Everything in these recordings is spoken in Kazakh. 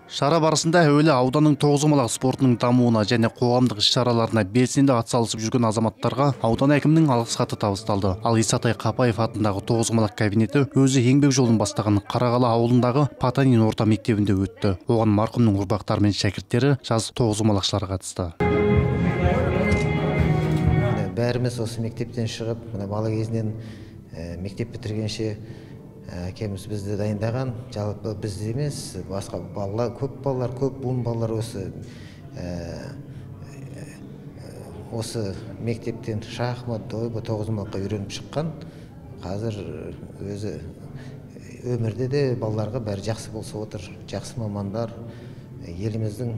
Шара барысында әуелі ауданның тоғызқұмалақ спортының дамуына және қоғамдық іс-шараларына белсенді атсалысып жүрген азаматтарға аудан әкімінің алғыс хаты табысталды. Ал Исатай Қапаев атындағы тоғызқұмалақ кабинеті өзі еңбек жолын бастаған Қарағалы ауылындағы Потанин орта мектебінде өтті. Оған марқұмның ұрпақтары мен шәкірттері жас тоғызқұмалақшылар қатысты. Бәріміз осы мектептен шығып, бала кезінен мектеп бітіргенше әкеміз бізді дайындаған, жалпы бізді емес, басқа балалар, көп буын балалар осы мектептен шахмат, дойбы, тоғызқұмалаққа үйреніп шыққан. Қазір өзі өмірде де балаларға бәрі жақсы болса отыр, жақсы мамандар, еліміздің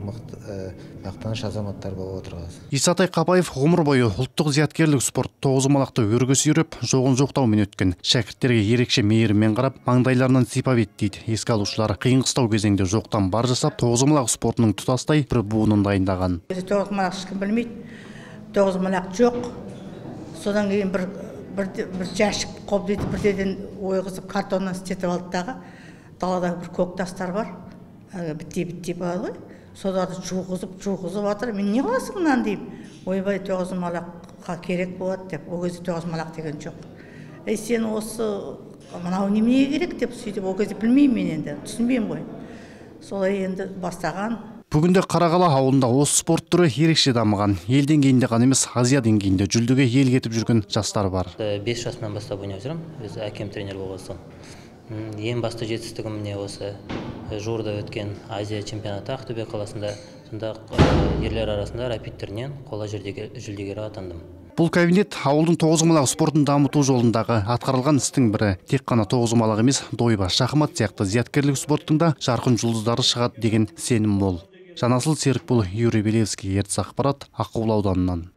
мақтаныш азаматтар болып отыр. Исатай Қапаев ғұмыр бойы ұлттық зияткерлік спорт тоғызқұмалақты өрге сүйреп, жоғын жоқтаумен өткен. Шәкірттерге ерекше мейіріммен қарап, маңдайларынан сипап ет дейді. Еске алушылар қиын-қыстау кезеңде жоқтан бар жасап, тоғызқұмалақ спортының тұтастай бір буынын дайындаған. Тоғызқұмалақ ешкім білмейді. Тоғызқұмалақ жоқ. Содан кейін бір жәшік қобдиді бірден ойғызып картоннан істетіп алды дағы. Далада бір көк тастар бар. Бітте бар ғой. Соларды жуғызып жатыр. Мен не қыласың мынаны деймін. Ойбай, тоғызқұмалаққа керек болады деп. Ол кезде тоғызқұмалақ деген жоқ. Сен осы мынау неменеге керек деп сөйтіп ол кезде білмеймін мен енді, түсінбеймін ғой. Солай енді бастаған. Бүгінде Қарағалы ауылында осы спорт түрі ерекше дамыған. Ел деңгейінде ғана емес, Азия деңгейінде жүлдеге ел кетіп жүрген жастар бар. 5 жасымнан бастап ойнап жүрмін. Өзі әкем тренер болған. Ең басты жетістігім міне осы жуырда өткен Азия чемпионаты Ақтөбе қаласында, сонда ерлер арасында рапидтерінен қола жүлдегері атандым. Бұл кабинет ауылдың тоғызқұмалақ спортын дамыту жолындағы атқарылған істің бірі. Тек қана тоғызқұмалақ емес, дойбы, шахмат сияқты зияткерлік спорттың да жарқын жұлдыздары шығады деген сенім мол. Жанасыл Серікбол, Юрий Белевский, Ертіс ақпарат, Аққулы ауданынан.